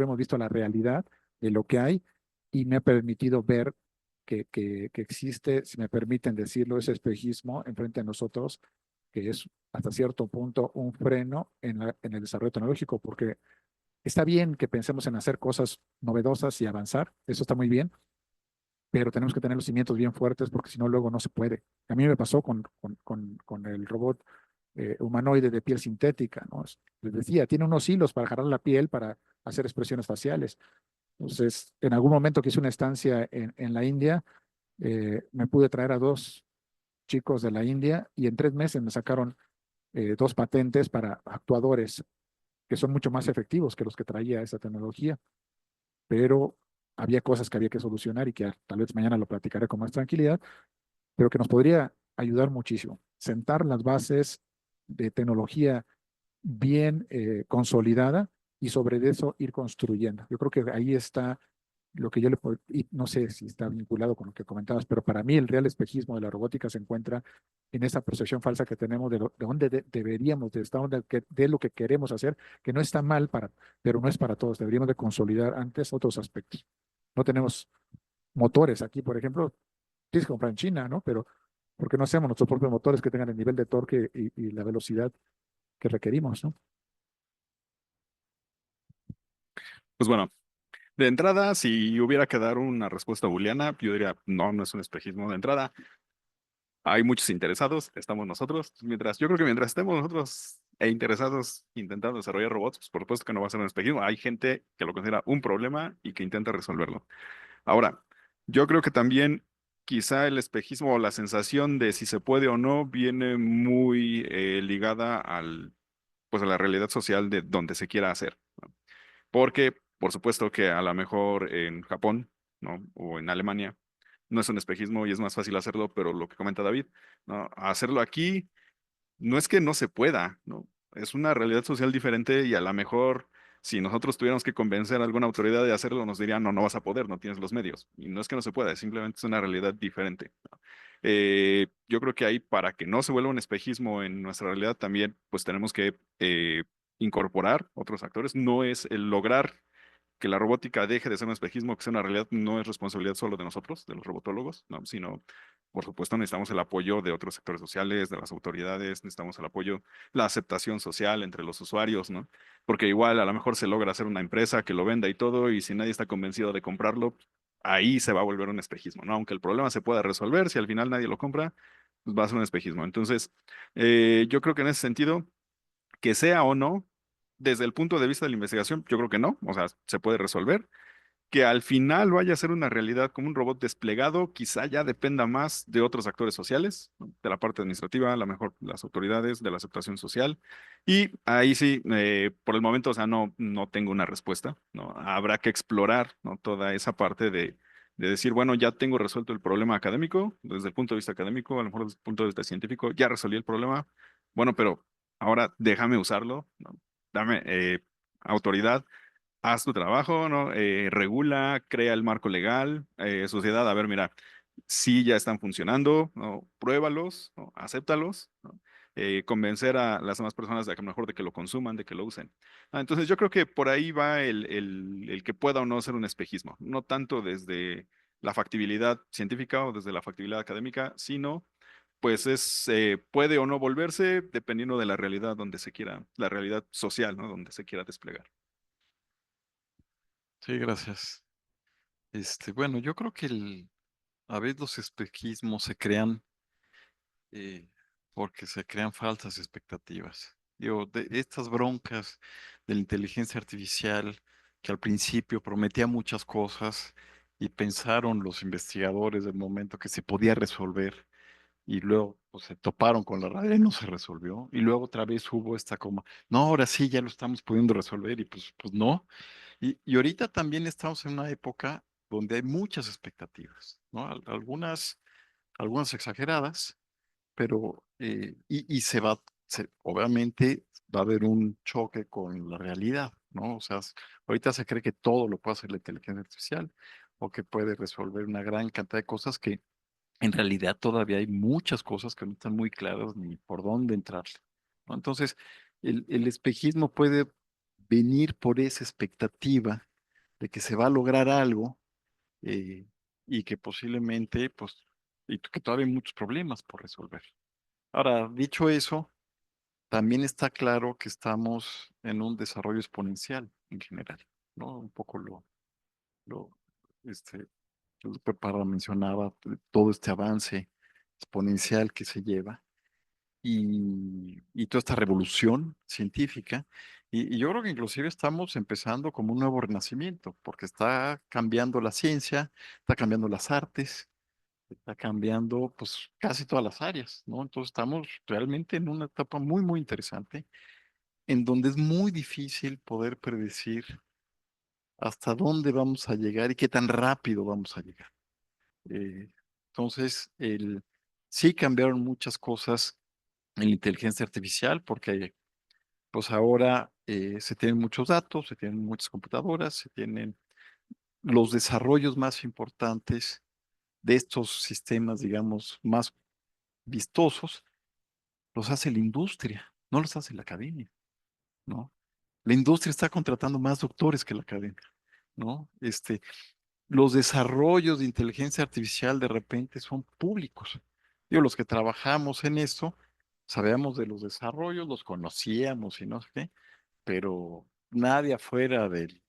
hemos visto la realidad de lo que hay y me ha permitido ver que existe, si me permiten decirlo, ese espejismo enfrente de nosotros, que es hasta cierto punto un freno en el desarrollo tecnológico, porque está bien que pensemos en hacer cosas novedosas y avanzar, eso está muy bien, pero tenemos que tener los cimientos bien fuertes porque si no, luego no se puede. A mí me pasó con el robot humanoide de piel sintética, ¿no? Les decía, tiene unos hilos para jalar la piel para hacer expresiones faciales. Entonces, en algún momento que hice una estancia en la India, me pude traer a dos chicos de la India y en 3 meses me sacaron dos patentes para actuadores que son mucho más efectivos que los que traía esa tecnología, pero había cosas que había que solucionar y que tal vez mañana lo platicaré con más tranquilidad, pero que nos podría ayudar muchísimo. Sentar las bases de tecnología bien consolidada y sobre eso ir construyendo. Yo creo que ahí está lo que yo le puedo, y no sé si está vinculado con lo que comentabas, pero para mí el real espejismo de la robótica se encuentra en esa percepción falsa que tenemos de dónde deberíamos, de, estar donde, de lo que queremos hacer, que no está mal, pero no es para todos. Deberíamos de consolidar antes otros aspectos. No tenemos motores aquí, por ejemplo, tienes que comprar en China, ¿no? Pero ¿por qué no hacemos nuestros propios motores que tengan el nivel de torque y la velocidad que requerimos, ¿no? Pues bueno, de entrada, si hubiera que dar una respuesta booleana, yo diría, no, no es un espejismo de entrada. Hay muchos interesados, estamos nosotros. Yo creo que mientras estemos nosotros interesados intentando desarrollar robots, pues por supuesto que no va a ser un espejismo. Hay gente que lo considera un problema y que intenta resolverlo. Ahora, yo creo que también quizá el espejismo o la sensación de si se puede o no viene muy ligada pues a la realidad social de donde se quiera hacer, ¿no? Porque, por supuesto que a lo mejor en Japón, ¿no? O en Alemania, no es un espejismo y es más fácil hacerlo, pero lo que comenta David, ¿no? Hacerlo aquí no es que no se pueda, ¿no? Es una realidad social diferente y a lo mejor si nosotros tuviéramos que convencer a alguna autoridad de hacerlo, nos dirían, no, no vas a poder, no tienes los medios. Y no es que no se pueda, simplemente es una realidad diferente, ¿no? Yo creo que ahí, para que no se vuelva un espejismo en nuestra realidad, también pues tenemos que incorporar otros actores. No es el lograr que la robótica deje de ser un espejismo, que sea una realidad, no es responsabilidad solo de nosotros, de los robotólogos, ¿no? Sino, por supuesto, necesitamos el apoyo de otros sectores sociales, de las autoridades, necesitamos el apoyo, la aceptación social entre los usuarios, ¿no? Porque igual a lo mejor se logra hacer una empresa que lo venda y todo, y si nadie está convencido de comprarlo, ahí se va a volver un espejismo, ¿no? Aunque el problema se pueda resolver, si al final nadie lo compra, pues va a ser un espejismo. Entonces, yo creo que en ese sentido, que sea o no, desde el punto de vista de la investigación, yo creo que no, o sea, se puede resolver. Que al final vaya a ser una realidad como un robot desplegado, quizá ya dependa más de otros actores sociales, ¿no? De la parte administrativa, a lo mejor las autoridades, de la aceptación social. Y ahí sí, por el momento, o sea, no, no tengo una respuesta, ¿no? Habrá que explorar, ¿no? Toda esa parte de decir, bueno, ya tengo resuelto el problema académico, desde el punto de vista académico, a lo mejor desde el punto de vista científico, ya resolví el problema. Bueno, pero ahora déjame usarlo, ¿no? Dame autoridad, haz tu trabajo, ¿no? Regula, crea el marco legal, sociedad, a ver, mira, si ya están funcionando, ¿no? Pruébalos, ¿no? Acéptalos, ¿no? Convencer a las demás personas de que a lo mejor de que lo consuman, de que lo usen. Entonces yo creo que por ahí va el que pueda o no ser un espejismo, no tanto desde la factibilidad científica o desde la factibilidad académica, sino pues puede o no volverse dependiendo de la realidad donde se quiera, la realidad social, ¿no? Donde se quiera desplegar. Sí, gracias. Bueno, yo creo que a veces los espejismos se crean eh, porque se crean falsas expectativas. Digo, de estas broncas de la inteligencia artificial que al principio prometía muchas cosas y pensaron los investigadores del momento que se podía resolver y luego pues, se toparon con la realidad y no se resolvió. Y luego otra vez hubo esta como, no, ahora sí ya lo estamos pudiendo resolver y pues no. Y ahorita también estamos en una época donde hay muchas expectativas, ¿no? Algunas exageradas, pero y obviamente va a haber un choque con la realidad, ¿no? O sea, ahorita se cree que todo lo puede hacer la inteligencia artificial o que puede resolver una gran cantidad de cosas que en realidad todavía hay muchas cosas que no están muy claras ni por dónde entrar, ¿no? Entonces, el espejismo puede venir por esa expectativa de que se va a lograr algo eh, y que posiblemente, pues, y que todavía hay muchos problemas por resolver. Ahora, dicho eso, también está claro que estamos en un desarrollo exponencial en general, ¿no? Un poco lo, este, el Parra mencionaba todo este avance exponencial que se lleva y toda esta revolución científica. Y yo creo que inclusive estamos empezando como un nuevo renacimiento, porque está cambiando la ciencia, está cambiando las artes, está cambiando pues casi todas las áreas, ¿no? Entonces estamos realmente en una etapa muy, muy interesante, en donde es muy difícil poder predecir hasta dónde vamos a llegar y qué tan rápido vamos a llegar. Eh, entonces, sí cambiaron muchas cosas en la inteligencia artificial, porque pues ahora se tienen muchos datos, se tienen muchas computadoras, se tienen los desarrollos más importantes de estos sistemas, digamos, más vistosos, los hace la industria, no los hace la academia, ¿no? La industria está contratando más doctores que la academia, ¿no? Los desarrollos de inteligencia artificial de repente son públicos. Digo, los que trabajamos en esto, sabíamos de los desarrollos, los conocíamos y no sé qué, pero nadie afuera del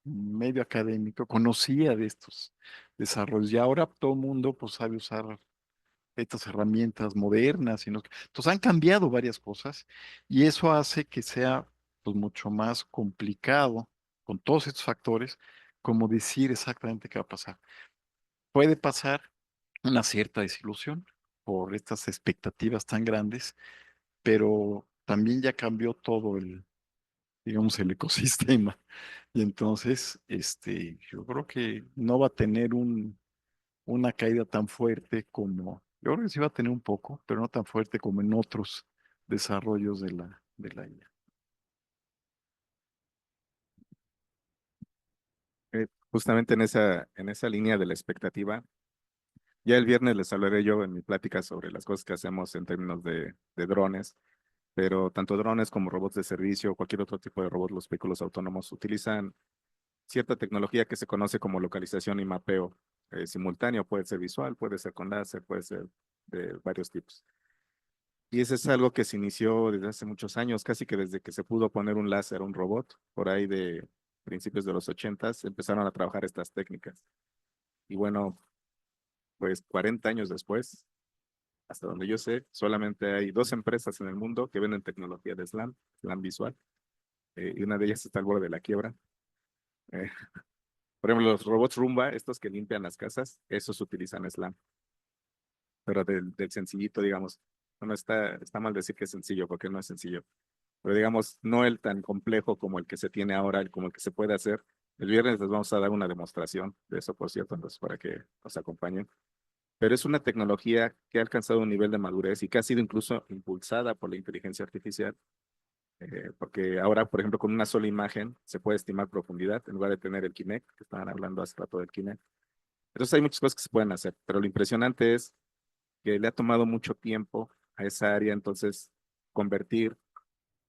medio académico conocía de estos desarrollos. Y ahora todo el mundo pues sabe usar estas herramientas modernas y no sé qué. Entonces han cambiado varias cosas y eso hace que sea pues mucho más complicado con todos estos factores como decir exactamente qué va a pasar. Puede pasar una cierta desilusión por estas expectativas tan grandes, pero también ya cambió todo digamos, el ecosistema. Y entonces, yo creo que no va a tener una caída tan fuerte como, yo creo que sí va a tener un poco, pero no tan fuerte como en otros desarrollos de la IA. Justamente en esa línea de la expectativa, ya el viernes les hablaré yo en mi plática sobre las cosas que hacemos en términos de drones, pero tanto drones como robots de servicio, cualquier otro tipo de robot, los vehículos autónomos utilizan cierta tecnología que se conoce como localización y mapeo simultáneo. Puede ser visual, puede ser con láser, puede ser de varios tipos. Y eso es algo que se inició desde hace muchos años, casi que desde que se pudo poner un láser a un robot, por ahí de principios de los 80s, empezaron a trabajar estas técnicas. Y bueno, pues 40 años después, hasta donde yo sé, solamente hay dos empresas en el mundo que venden tecnología de SLAM, SLAM visual, y una de ellas está al borde de la quiebra. Eh, por ejemplo, los robots Roomba, estos que limpian las casas, esos utilizan SLAM, pero del sencillito, digamos. No está mal decir que es sencillo, porque no es sencillo. Pero digamos, no el tan complejo como el que se tiene ahora, como el que se puede hacer. El viernes les vamos a dar una demostración de eso, por cierto, entonces para que nos acompañen. Pero es una tecnología que ha alcanzado un nivel de madurez y que ha sido incluso impulsada por la inteligencia artificial, porque ahora, por ejemplo, con una sola imagen se puede estimar profundidad en lugar de tener el Kinect, que estaban hablando hace rato del Kinect. Entonces hay muchas cosas que se pueden hacer, pero lo impresionante es que le ha tomado mucho tiempo a esa área, entonces convertir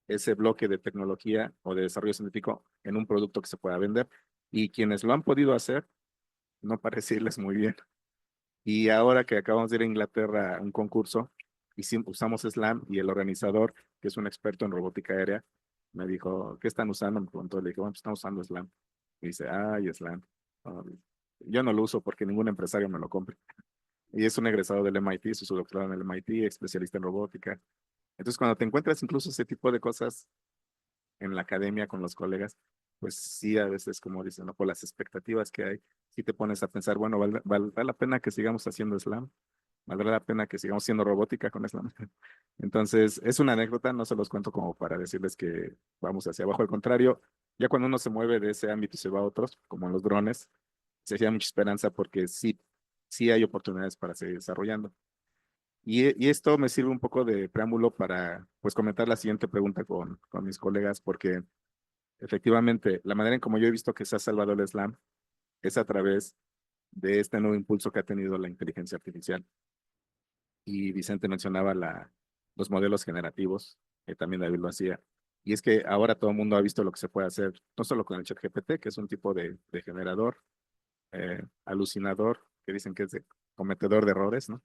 ese bloque de tecnología o de desarrollo científico en un producto que se pueda vender. Y quienes lo han podido hacer, no parece irles muy bien. Y ahora que acabamos de ir a Inglaterra a un concurso, usamos SLAM y el organizador, que es un experto en robótica aérea, me dijo, ¿qué están usando? Me preguntó, le dije, bueno, pues estamos usando SLAM. Y dice, ay, SLAM. No, yo no lo uso porque ningún empresario me lo compre. Y es un egresado del MIT, hizo su doctorado en el MIT, especialista en robótica. Entonces, cuando te encuentras incluso ese tipo de cosas en la academia con los colegas, pues sí, a veces, como dicen, ¿no? Por las expectativas que hay, sí te pones a pensar, bueno, ¿valdrá la pena que sigamos haciendo slam? ¿Valdrá la pena que sigamos haciendo robótica con slam? Entonces, es una anécdota, no se los cuento como para decirles que vamos hacia abajo. Al contrario, ya cuando uno se mueve de ese ámbito y se va a otros, como en los drones, se hacía mucha esperanza porque sí, sí hay oportunidades para seguir desarrollando. Y esto me sirve un poco de preámbulo para pues comentar la siguiente pregunta con mis colegas, porque efectivamente la manera en como yo he visto que se ha salvado el Slam es a través de este nuevo impulso que ha tenido la inteligencia artificial. Y Vicente mencionaba los modelos generativos, que también David lo hacía. Y es que ahora todo el mundo ha visto lo que se puede hacer, no solo con el ChatGPT, que es un tipo de generador, alucinador, que dicen que es de cometedor de errores, ¿no?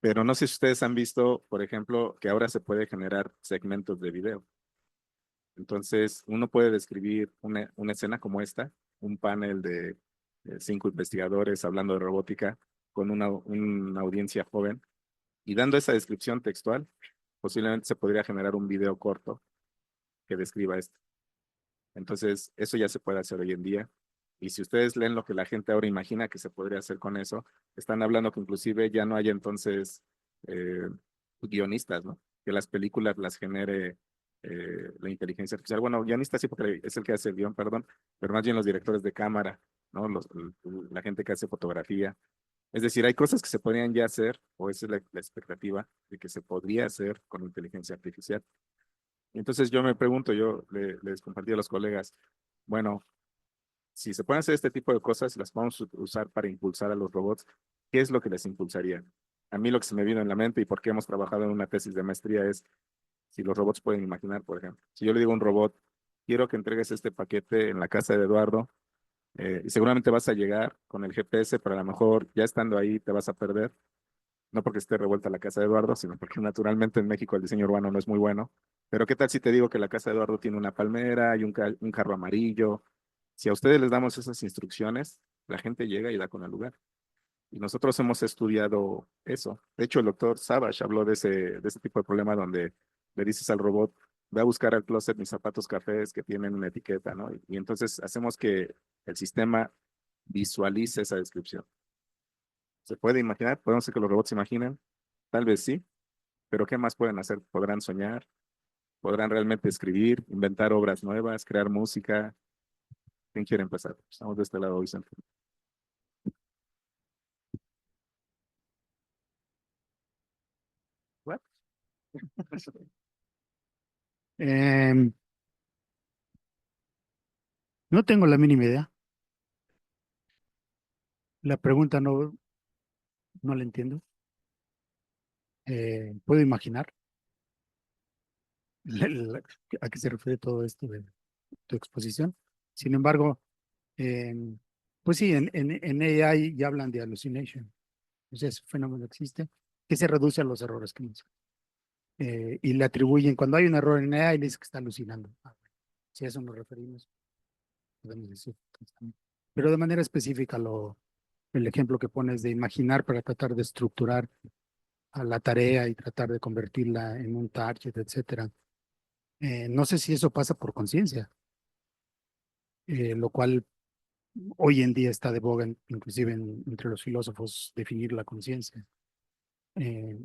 Pero no sé si ustedes han visto, por ejemplo, que ahora se puede generar segmentos de video. Entonces, uno puede describir una escena como esta, un panel de 5 investigadores hablando de robótica con una audiencia joven, y dando esa descripción textual, posiblemente se podría generar un video corto que describa esto. Entonces, eso ya se puede hacer hoy en día. Y si ustedes leen lo que la gente ahora imagina que se podría hacer con eso, están hablando que inclusive ya no hay entonces eh, guionistas, ¿no? Que las películas las genere la inteligencia artificial. Bueno, guionistas sí, porque es el que hace el guión, perdón, pero más bien los directores de cámara, ¿no? La gente que hace fotografía. Es decir, hay cosas que se podrían ya hacer, o esa es la expectativa de que se podría hacer con inteligencia artificial. Entonces yo me pregunto, les compartí a los colegas, bueno, si se pueden hacer este tipo de cosas, las vamos a usar para impulsar a los robots, ¿qué es lo que les impulsaría? A mí lo que se me vino en la mente y porque hemos trabajado en una tesis de maestría es si los robots pueden imaginar, por ejemplo. Si yo le digo a un robot, quiero que entregues este paquete en la casa de Eduardo, y seguramente vas a llegar con el GPS, pero a lo mejor ya estando ahí te vas a perder, no porque esté revuelta la casa de Eduardo, sino porque naturalmente en México el diseño urbano no es muy bueno. Pero ¿qué tal si te digo que la casa de Eduardo tiene una palmera y un carro amarillo? Si a ustedes les damos esas instrucciones, la gente llega y da con el lugar. Y nosotros hemos estudiado eso. De hecho, el doctor Savage habló de ese tipo de problema donde le dices al robot, ve a buscar al closet mis zapatos cafés que tienen una etiqueta, ¿no? Y entonces hacemos que el sistema visualice esa descripción. ¿Se puede imaginar? ¿Podemos hacer que los robots se imaginen? Tal vez sí, pero ¿qué más pueden hacer? ¿Podrán soñar? ¿Podrán realmente escribir, inventar obras nuevas, crear música? ¿Quién quiere empezar? Estamos de este lado, Vicente. What? Em, no tengo la mínima idea. La pregunta no la entiendo. Puedo imaginar a qué se refiere todo esto de tu exposición. Sin embargo, em, pues sí, en AI ya hablan de hallucination. O sea, ese fenómeno existe, que se reduce a los errores clínicos. Y le atribuyen, cuando hay un error en AI, le dice que está alucinando. Si a eso nos referimos, podemos decir. Pero de manera específica, el ejemplo que pones de imaginar para tratar de estructurar a la tarea y tratar de convertirla en un target, etcétera. No sé si eso pasa por conciencia, lo cual hoy en día está de boga, inclusive entre los filósofos, definir la conciencia. Eh,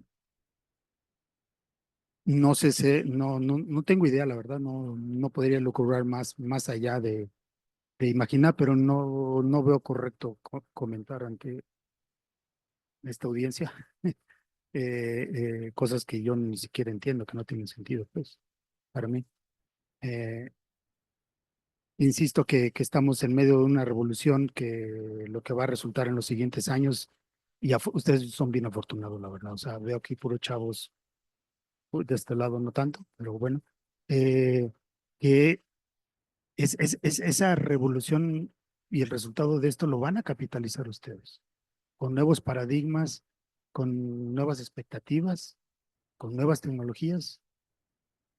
no sé, no tengo idea, la verdad, no podría lucubrar más allá de imaginar, pero no veo correcto comentar ante esta audiencia cosas que yo ni siquiera entiendo, que no tienen sentido, pues, para mí. Insisto que estamos en medio de una revolución que lo que va a resultar en los siguientes años, y ustedes son bien afortunados, la verdad. O sea, veo aquí puros chavos, de este lado no tanto, pero bueno, eh, que es esa revolución y el resultado de esto lo van a capitalizar ustedes, con nuevos paradigmas, con nuevas expectativas, con nuevas tecnologías.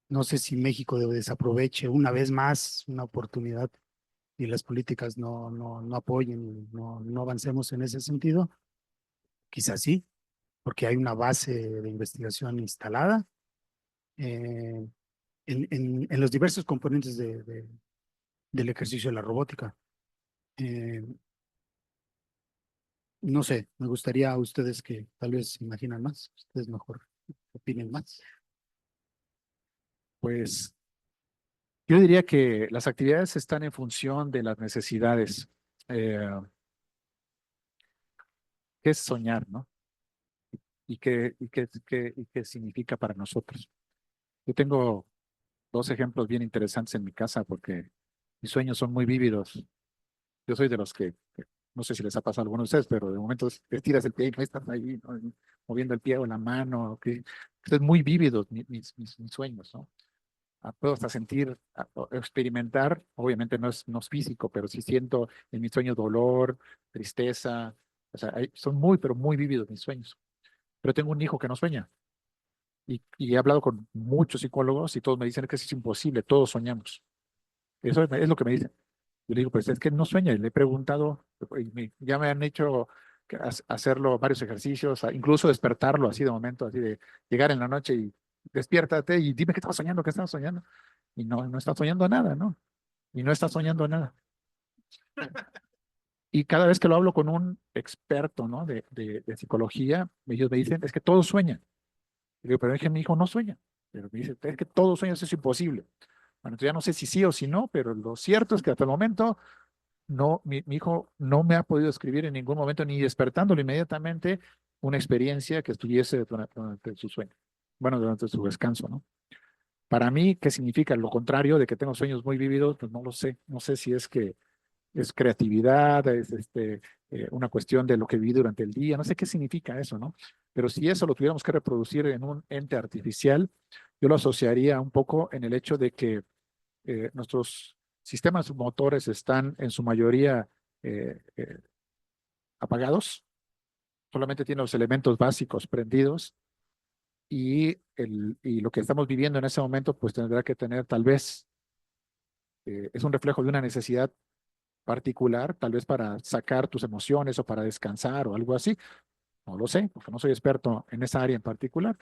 No sé si México desaproveche una vez más una oportunidad y las políticas no apoyen, no avancemos en ese sentido. Quizás sí, porque hay una base de investigación instalada eh, en los diversos componentes del ejercicio de la robótica. Eh, no sé, me gustaría a ustedes que tal vez imaginan más, ustedes mejor opinen más. Pues yo diría que las actividades están en función de las necesidades. Eh, ¿Qué es soñar, no? ¿Y qué significa para nosotros? Yo tengo dos ejemplos bien interesantes en mi casa porque mis sueños son muy vívidos. Yo soy de los que no sé si les ha pasado a algunos de ustedes, pero de momento te tiras el pie y no estás ahí, ¿no? Moviendo el pie o la mano. Que es muy vívidos mis sueños, ¿no? puedo hasta sentir, o experimentar, obviamente no es físico, pero sí siento en mis sueños dolor, tristeza, o sea, son muy, pero muy vívidos mis sueños. Pero tengo un hijo que no sueña y he hablado con muchos psicólogos y todos me dicen que eso es imposible, todos soñamos. Eso es lo que me dicen. Yo le digo, pues es que no sueña. Y le he preguntado, ya me han hecho hacerlo varios ejercicios, incluso despertarlo así de momento, así de llegar en la noche y despiértate y dime qué estás soñando, qué estás soñando. Y no está soñando nada, ¿no? Y no está soñando nada. Y cada vez que lo hablo con un experto, ¿no? De psicología, ellos me dicen, es que todos sueñan. Y digo, pero es que mi hijo no sueña. Pero me dice, es que todos sueñan, eso es imposible. Bueno, entonces ya no sé si sí o si no, pero lo cierto es que hasta el momento no, mi hijo no me ha podido escribir en ningún momento, ni despertándolo inmediatamente, una experiencia que estuviese durante su sueño. Bueno, durante su descanso, ¿no? Para mí, ¿qué significa? Lo contrario de que tengo sueños muy vívidos, pues no lo sé. No sé si es que es creatividad, es una cuestión de lo que viví durante el día, no sé qué significa eso, ¿no? Pero si eso lo tuviéramos que reproducir en un ente artificial, yo lo asociaría un poco en el hecho de que nuestros sistemas motores están en su mayoría apagados, solamente tienen los elementos básicos prendidos y lo que estamos viviendo en ese momento pues tendrá que tener tal vez, es un reflejo de una necesidad particular, tal vez para sacar tus emociones o para descansar o algo así. No lo sé, porque no soy experto en esa área en particular,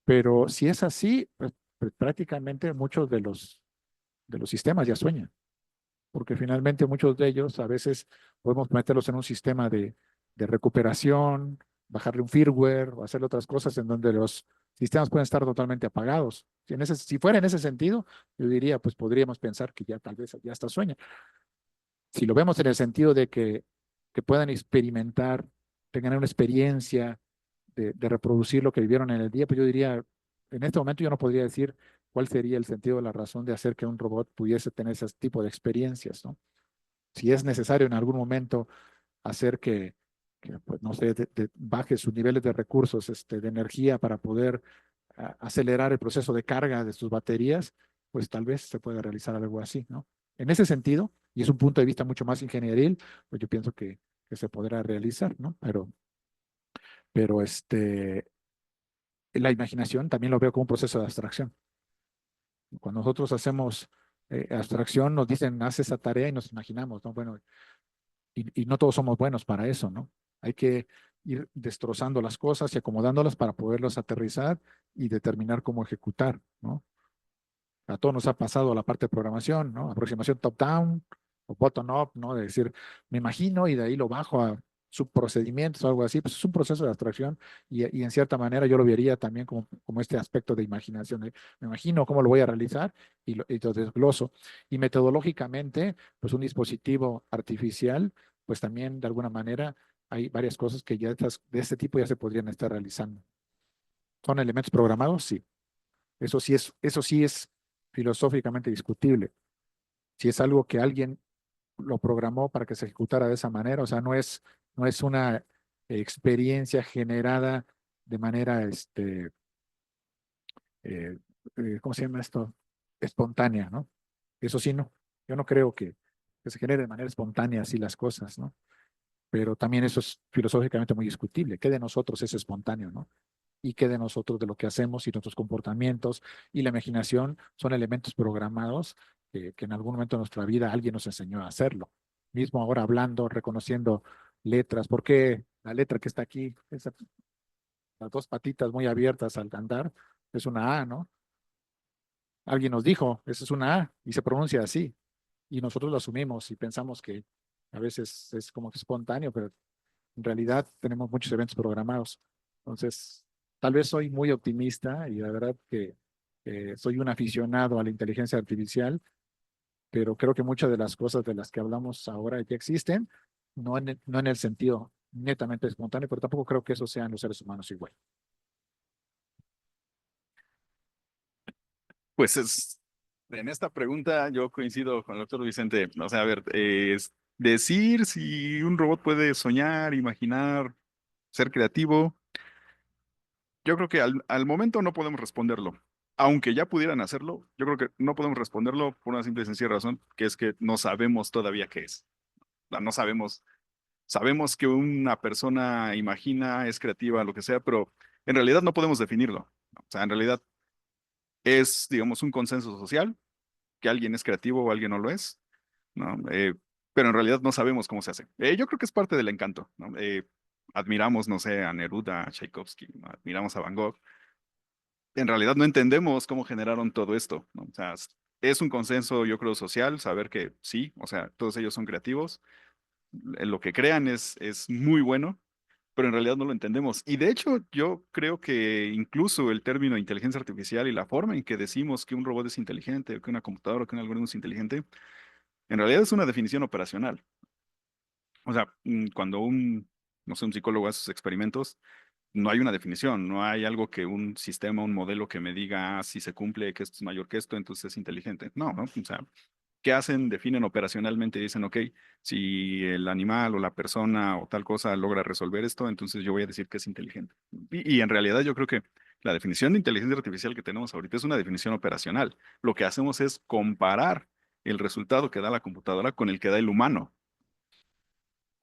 pero si es así, pues prácticamente muchos de los sistemas ya sueñan, porque finalmente muchos de ellos a veces podemos meterlos en un sistema de recuperación, bajarle un firmware o hacer otras cosas en donde los sistemas pueden estar totalmente apagados. Si fuera en ese sentido, yo diría, pues podríamos pensar que ya tal vez ya está sueña. Si lo vemos en el sentido de que puedan experimentar, tengan una experiencia de reproducir lo que vivieron en el día, pues yo diría, en este momento yo no podría decir cuál sería el sentido de la razón de hacer que un robot pudiese tener ese tipo de experiencias, ¿no? Si es necesario en algún momento hacer pues, no sé, baje sus niveles de recursos, de energía para poder acelerar el proceso de carga de sus baterías, pues tal vez se pueda realizar algo así, ¿no? En ese sentido, y es un punto de vista mucho más ingenieril, pues yo pienso que se podrá realizar, ¿no? Pero la imaginación también lo veo como un proceso de abstracción. Cuando nosotros hacemos abstracción, nos dicen, haz esa tarea y nos imaginamos, ¿no? Bueno, y no todos somos buenos para eso, ¿no? Hay que ir destrozando las cosas y acomodándolas para poderlas aterrizar y determinar cómo ejecutar, ¿no? A todos nos ha pasado la parte de programación, ¿no? Aproximación top-down o bottom-up, ¿no? De decir, me imagino y de ahí lo bajo a subprocedimientos o algo así, pues es un proceso de abstracción y en cierta manera yo lo vería también como este aspecto de imaginación. Me imagino cómo lo voy a realizar y lo desgloso. Y metodológicamente, pues un dispositivo artificial, pues también de alguna manera hay varias cosas que ya de este tipo ya se podrían estar realizando. ¿Son elementos programados? Sí. Eso sí es filosóficamente discutible. Si es algo que alguien lo programó para que se ejecutara de esa manera, o sea, no es una experiencia generada de manera, ¿cómo se llama esto? Espontánea, ¿no? Eso sí, no. Yo no creo que se genere de manera espontánea así las cosas, ¿no? Pero también eso es filosóficamente muy discutible. ¿Qué de nosotros es espontáneo, no? Y qué de nosotros, de lo que hacemos y nuestros comportamientos y la imaginación son elementos programados que en algún momento de nuestra vida alguien nos enseñó a hacerlo. Mismo ahora hablando, reconociendo letras, porque la letra que está aquí, las dos patitas muy abiertas al andar, es una A, ¿no? Alguien nos dijo, esa es una A y se pronuncia así. Y nosotros lo asumimos y pensamos que a veces es como que espontáneo, pero en realidad tenemos muchos eventos programados. Entonces, tal vez soy muy optimista y la verdad que soy un aficionado a la inteligencia artificial, pero creo que muchas de las cosas de las que hablamos ahora ya existen, no en el sentido netamente espontáneo, pero tampoco creo que eso sean los seres humanos igual. Pues en esta pregunta yo coincido con el doctor Vicente. O sea, a ver, es decir si un robot puede soñar, imaginar, ser creativo, yo creo que al momento no podemos responderlo. aunque ya pudieran hacerlo, yo creo que no podemos responderlo por una simple y sencilla razón, que es que no sabemos todavía qué es. O sea, no sabemos, sabemos que una persona imagina, es creativa, lo que sea, pero en realidad no podemos definirlo. O sea, en realidad es, digamos, un consenso social, que alguien es creativo o alguien no lo es, ¿no? Pero en realidad no sabemos cómo se hace. Yo creo que es parte del encanto, ¿no? Admiramos, no sé, a Neruda, a Tchaikovsky, ¿no? Admiramos a Van Gogh. En realidad no entendemos cómo generaron todo esto, ¿no? O sea, es un consenso, yo creo, social, saber que sí, o sea, todos ellos son creativos, lo que crean es muy bueno, pero en realidad no lo entendemos. Y de hecho, yo creo que incluso el término inteligencia artificial y la forma en que decimos que un robot es inteligente, o que una computadora, o que un algoritmo es inteligente, en realidad es una definición operacional. O sea, cuando no sé, un psicólogo hace sus experimentos, no hay una definición, no hay algo que un sistema, un modelo que me diga, si se cumple, que esto es mayor que esto, entonces es inteligente. No, ¿no? O sea, ¿qué hacen? Definen operacionalmente y dicen, ok, si el animal o la persona o tal cosa logra resolver esto, entonces yo voy a decir que es inteligente. Y en realidad yo creo que la definición de inteligencia artificial que tenemos ahorita es una definición operacional. Lo que hacemos es comparar el resultado que da la computadora con el que da el humano.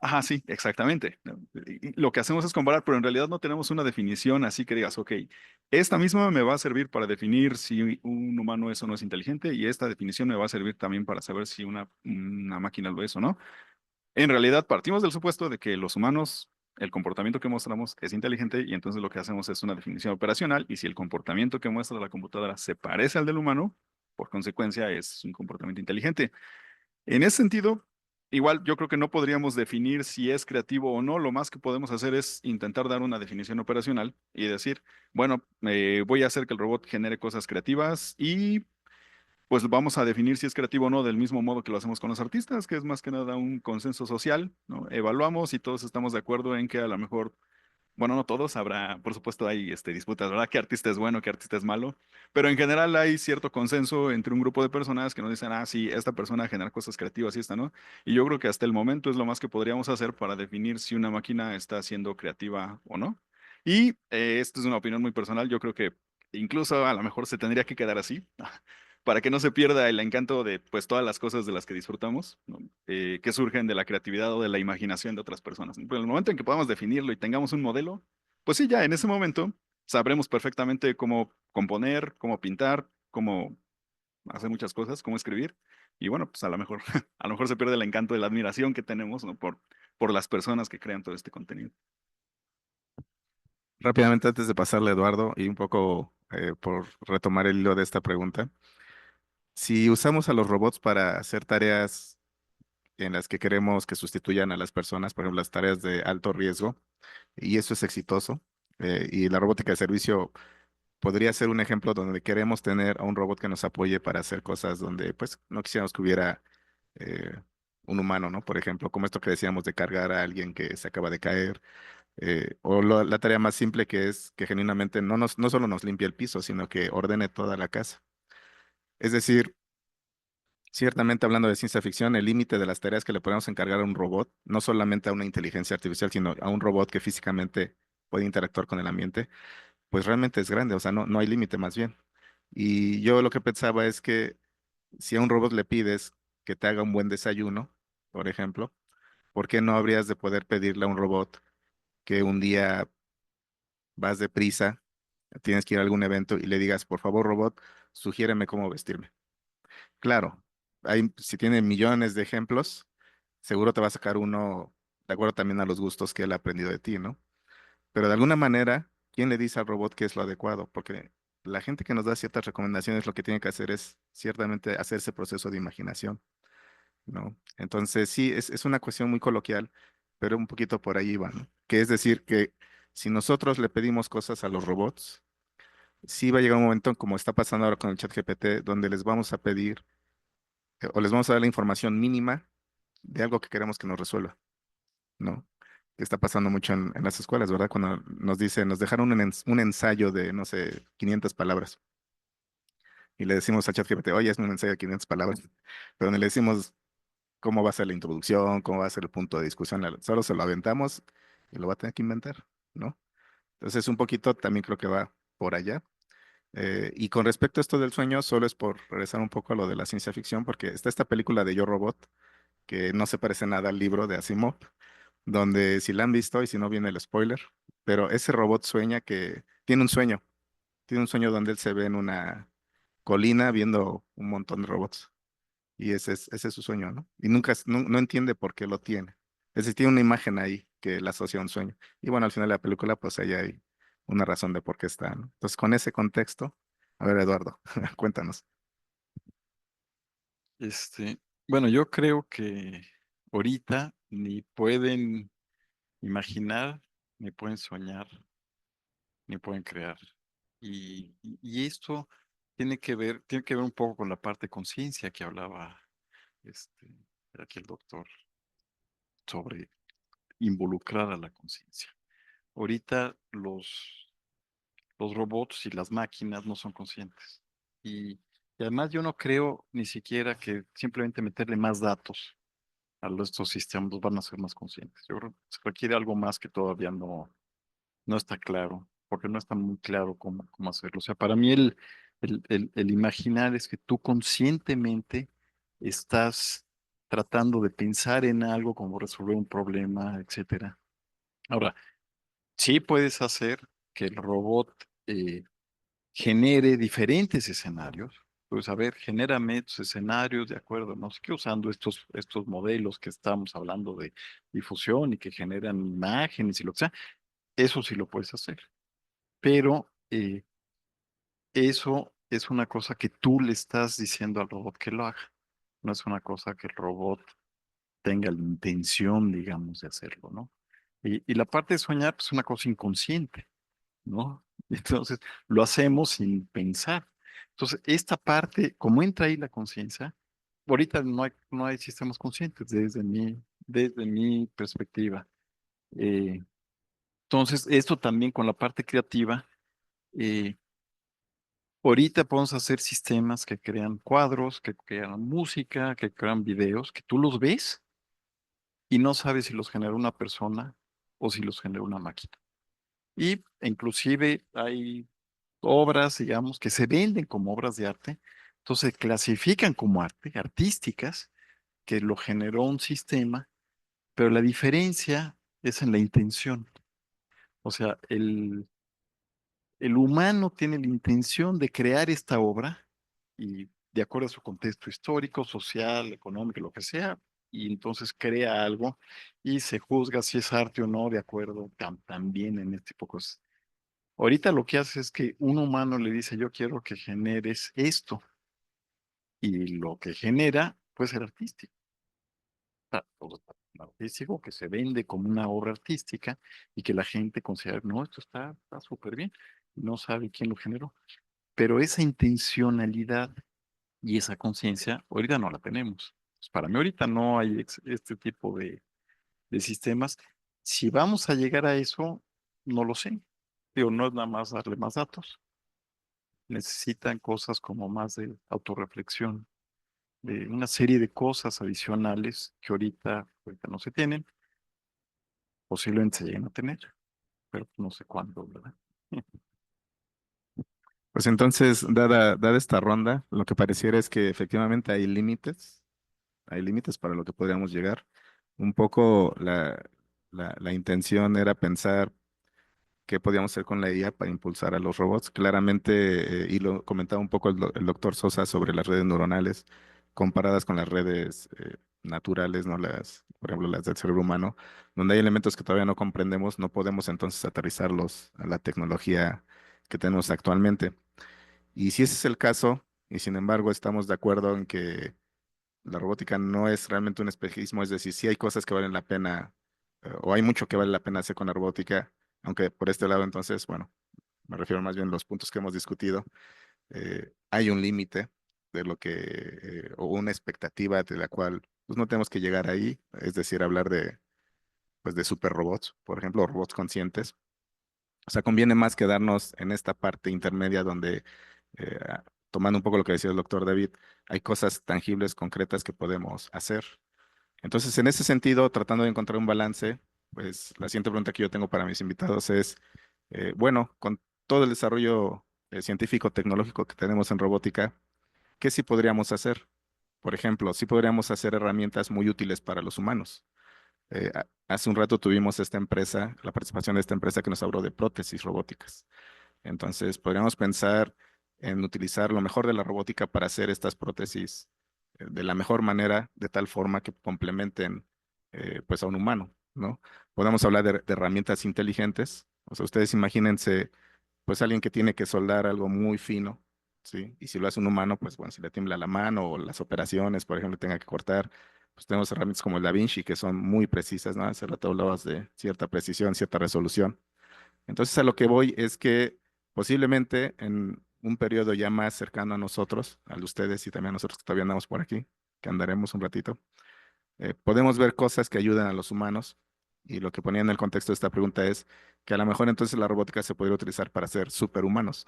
Ajá, sí, exactamente. ¿No? Y lo que hacemos es comparar, pero en realidad no tenemos una definición así que digas, ok, esta misma me va a servir para definir si un humano es o no es inteligente y esta definición me va a servir también para saber si una máquina lo es o no. En realidad partimos del supuesto de que los humanos, el comportamiento que mostramos es inteligente y entonces lo que hacemos es una definición operacional y si el comportamiento que muestra la computadora se parece al del humano, por consecuencia es un comportamiento inteligente. En ese sentido, igual yo creo que no podríamos definir si es creativo o no. Lo más que podemos hacer es intentar dar una definición operacional y decir, bueno, voy a hacer que el robot genere cosas creativas y pues vamos a definir si es creativo o no del mismo modo que lo hacemos con los artistas, que es más que nada un consenso social, ¿no? Evaluamos y todos estamos de acuerdo en que a lo mejor bueno, no todos, habrá, por supuesto, hay disputas, ¿verdad? ¿Qué artista es bueno, qué artista es malo? Pero en general hay cierto consenso entre un grupo de personas que nos dicen, ah, sí, esta persona genera cosas creativas y esta, ¿no? Y yo creo que hasta el momento es lo más que podríamos hacer para definir si una máquina está siendo creativa o no. Y esto es una opinión muy personal, yo creo que incluso a lo mejor se tendría que quedar así, para que no se pierda el encanto de, pues, todas las cosas de las que disfrutamos, ¿no? Que surgen de la creatividad o de la imaginación de otras personas. Pero en el momento en que podamos definirlo y tengamos un modelo, pues sí, ya en ese momento sabremos perfectamente cómo componer, cómo pintar, cómo hacer muchas cosas, cómo escribir. Y bueno, pues a lo mejor, a lo mejor se pierde el encanto de la admiración que tenemos, ¿no? Por las personas que crean todo este contenido. Rápidamente, antes de pasarle a Eduardo, y un poco por retomar el hilo de esta pregunta, si usamos a los robots para hacer tareas en las que queremos que sustituyan a las personas, por ejemplo, las tareas de alto riesgo, y eso es exitoso, y la robótica de servicio podría ser un ejemplo donde queremos tener a un robot que nos apoye para hacer cosas donde pues no quisiéramos que hubiera eh, un humano, ¿no? Por ejemplo, como esto que decíamos de cargar a alguien que se acaba de caer, la tarea más simple que es que genuinamente no solo nos limpie el piso, sino que ordene toda la casa. Es decir, ciertamente hablando de ciencia ficción, el límite de las tareas que le podemos encargar a un robot, no solamente a una inteligencia artificial, sino a un robot que físicamente puede interactuar con el ambiente, pues realmente es grande, o sea, no hay límite más bien. Y yo lo que pensaba es que si a un robot le pides que te haga un buen desayuno, por ejemplo, ¿por qué no habrías de poder pedirle a un robot que un día vas deprisa, tienes que ir a algún evento y le digas, por favor, robot, sugiéreme cómo vestirme? Claro, si tiene millones de ejemplos, seguro te va a sacar uno de acuerdo también a los gustos que él ha aprendido de ti, ¿no? Pero de alguna manera, ¿quién le dice al robot qué es lo adecuado? Porque la gente que nos da ciertas recomendaciones lo que tiene que hacer es ciertamente hacer ese proceso de imaginación, ¿no? Entonces, sí, es una cuestión muy coloquial, pero un poquito por ahí va, ¿no? Que es decir, que si nosotros le pedimos cosas a los robots, sí va a llegar un momento, como está pasando ahora con el chat GPT, donde les vamos a pedir o les vamos a dar la información mínima de algo que queremos que nos resuelva, ¿no? Que está pasando mucho en las escuelas, ¿verdad? Cuando nos dicen, nos dejaron un ensayo de, no sé, 500 palabras y le decimos al chat GPT, oye, es un ensayo de 500 palabras, pero no le decimos cómo va a ser la introducción, cómo va a ser el punto de discusión, solo se lo aventamos y lo va a tener que inventar, ¿no? Entonces, un poquito también creo que va por allá. Y con respecto a esto del sueño, solo es por regresar un poco a lo de la ciencia ficción, porque está esta película de Yo Robot, que no se parece nada al libro de Asimov, donde si la han visto y si no viene el spoiler, pero ese robot sueña que tiene un sueño donde él se ve en una colina viendo un montón de robots. Y ese es su sueño, ¿no? Y nunca, no entiende por qué lo tiene. Es decir, tiene una imagen ahí que la asocia a un sueño. Y bueno, al final de la película, pues ahí hay una razón de por qué está, ¿no? Entonces, con ese contexto, a ver, Eduardo, cuéntanos. Bueno, yo creo que ahorita ni pueden imaginar, ni pueden soñar, ni pueden crear. Y esto tiene que ver un poco con la parte de conciencia que hablaba este, aquí el doctor sobre involucrar a la conciencia. Ahorita los robots y las máquinas no son conscientes. Y, y además yo no creo ni siquiera que simplemente meterle más datos estos sistemas los van a hacer más conscientes. Yo creo que se requiere algo más que todavía no está claro, porque no está muy claro cómo hacerlo. O sea, para mí el imaginar es que tú conscientemente estás tratando de pensar en algo, como resolver un problema, etcétera. Ahora, sí puedes hacer que el robot genere diferentes escenarios. Pues a ver, genérame estos escenarios de acuerdo, no sé qué, usando estos modelos que estamos hablando de difusión y que generan imágenes y lo que sea. Eso sí lo puedes hacer. Pero eso es una cosa que tú le estás diciendo al robot que lo haga. No es una cosa que el robot tenga la intención, digamos, de hacerlo, ¿no? Y la parte de soñar, pues, es una cosa inconsciente, ¿no? Entonces, lo hacemos sin pensar. Entonces, esta parte, como entra ahí la conciencia, ahorita no hay sistemas conscientes desde mi perspectiva. Eh, entonces, esto también con la parte creativa, eh, ahorita podemos hacer sistemas que crean cuadros, que crean música, que crean videos, que tú los ves y no sabes si los generó una persona o si los generó una máquina. Y inclusive hay obras, digamos, que se venden como obras de arte, entonces se clasifican como arte, artísticas, que lo generó un sistema, pero la diferencia es en la intención. O sea, el humano tiene la intención de crear esta obra y de acuerdo a su contexto histórico, social, económico, lo que sea, y entonces crea algo y se juzga si es arte o no de acuerdo también en este tipo de cosas. Ahorita lo que hace es que un humano le dice, yo quiero que generes esto, y lo que genera puede ser artístico. Todo artístico que se vende como una obra artística y que la gente considera, no, esto está súper bien, no sabe quién lo generó. Pero esa intencionalidad y esa conciencia, ahorita no la tenemos. Pues para mí ahorita no hay este tipo de sistemas. Si vamos a llegar a eso, no lo sé. Digo, no es nada más darle más datos. Necesitan cosas como más de autorreflexión, de una serie de cosas adicionales que ahorita no se tienen, posiblemente se lleguen a tener, pero no sé cuándo, ¿verdad? Pues entonces, dada esta ronda, lo que pareciera es que efectivamente hay límites para lo que podríamos llegar. Un poco la intención era pensar qué podíamos hacer con la IA para impulsar a los robots. Claramente, y lo comentaba un poco el doctor Sosa sobre las redes neuronales comparadas con las redes naturales, ¿no? Por ejemplo, las del cerebro humano, donde hay elementos que todavía no comprendemos, no podemos entonces aterrizarlos a la tecnología que tenemos actualmente. Y si ese es el caso, y sin embargo estamos de acuerdo en que la robótica no es realmente un espejismo, es decir, sí hay cosas que valen la pena, o hay mucho que vale la pena hacer con la robótica, aunque por este lado entonces, bueno, me refiero más bien a los puntos que hemos discutido, hay un límite de lo que, o una expectativa de la cual pues no tenemos que llegar ahí, es decir, hablar pues de super robots, por ejemplo, o robots conscientes. O sea, conviene más quedarnos en esta parte intermedia donde, tomando un poco lo que decía el doctor David, hay cosas tangibles, concretas que podemos hacer. Entonces, en ese sentido, tratando de encontrar un balance, pues la siguiente pregunta que yo tengo para mis invitados es, bueno, con todo el desarrollo científico-tecnológico que tenemos en robótica, ¿qué sí podríamos hacer? Por ejemplo, sí podríamos hacer herramientas muy útiles para los humanos. Hace un rato tuvimos esta empresa, la participación de esta empresa que nos habló de prótesis robóticas. Entonces, podríamos pensar en utilizar lo mejor de la robótica para hacer estas prótesis de la mejor manera, de tal forma que complementen pues a un humano, ¿no? Podemos hablar de herramientas inteligentes. O sea, ustedes imagínense, pues alguien que tiene que soldar algo muy fino, ¿sí? Y si lo hace un humano, pues bueno, si le tiembla la mano o las operaciones, por ejemplo, tenga que cortar, pues tenemos herramientas como el Da Vinci que son muy precisas, ¿no? Hace rato hablabas de cierta precisión, cierta resolución. Entonces, a lo que voy es que posiblemente en un periodo ya más cercano a nosotros, a ustedes y también a nosotros que todavía andamos por aquí, que andaremos un ratito, podemos ver cosas que ayudan a los humanos. Y lo que ponía en el contexto de esta pregunta es que a lo mejor entonces la robótica se podría utilizar para ser superhumanos.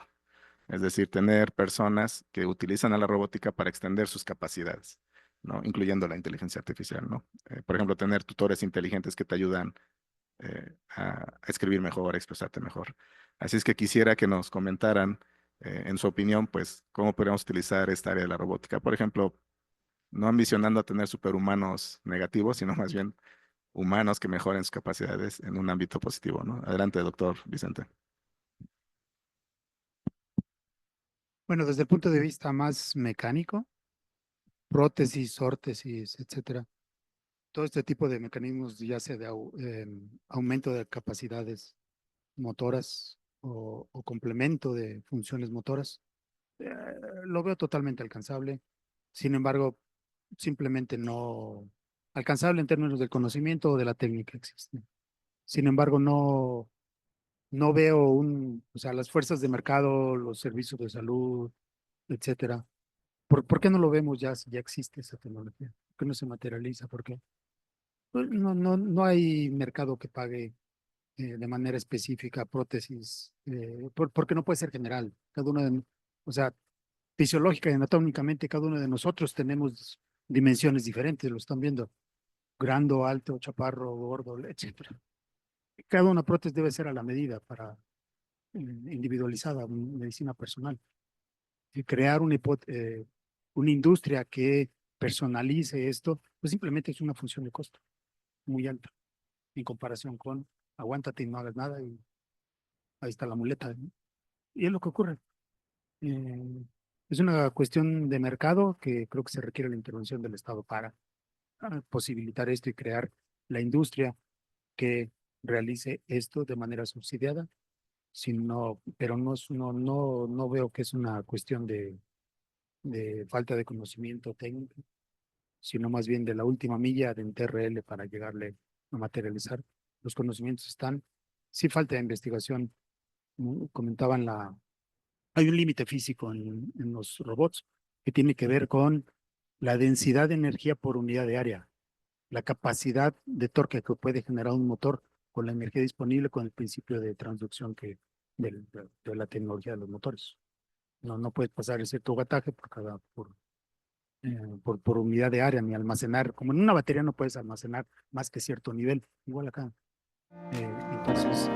Es decir, tener personas que utilizan a la robótica para extender sus capacidades, ¿no? Incluyendo la inteligencia artificial, ¿no? Por ejemplo, tener tutores inteligentes que te ayudan a escribir mejor, a expresarte mejor. Así es que quisiera que nos comentaran, en su opinión, pues, cómo podríamos utilizar esta área de la robótica. Por ejemplo, no ambicionando a tener superhumanos negativos, sino más bien humanos que mejoren sus capacidades en un ámbito positivo, ¿no? Adelante, doctor Vicente. Bueno, desde el punto de vista más mecánico, prótesis, órtesis, etcétera, todo este tipo de mecanismos, ya sea de aumento de capacidades motoras o complemento de funciones motoras, eh, lo veo totalmente alcanzable. Sin embargo, simplemente no alcanzable en términos del conocimiento o de la técnica existe. Sin embargo, no veo o sea, las fuerzas de mercado, los servicios de salud, etcétera. ¿Por qué no lo vemos ya si ya existe esa tecnología? ¿Por qué no se materializa? ¿Por qué? Pues no hay mercado que pague de manera específica prótesis, porque no puede ser general. Cada uno o sea, fisiológica y anatómicamente, cada uno de nosotros tenemos dimensiones diferentes, lo están viendo, grande, alto, chaparro, gordo, etcétera. Cada una prótesis debe ser a la medida para individualizada, medicina personal. Y crear una industria que personalice esto, pues simplemente es una función de costo muy alta en comparación con aguántate y no hagas nada y ahí está la muleta, ¿no? Y es lo que ocurre. Eh, es una cuestión de mercado que creo que se requiere la intervención del Estado para posibilitar esto y crear la industria que realice esto de manera subsidiada, sino, pero no veo que es una cuestión de falta de conocimiento técnico, sino más bien de la última milla de TRL para llegarle a materializar. Los conocimientos están, sí falta de investigación. Comentaban hay un límite físico en los robots que tiene que ver con la densidad de energía por unidad de área, la capacidad de torque que puede generar un motor con la energía disponible con el principio de transducción de la tecnología de los motores. No puedes pasar el cierto gataje por unidad de área ni almacenar. Como en una batería no puedes almacenar más que cierto nivel, igual acá. Entonces,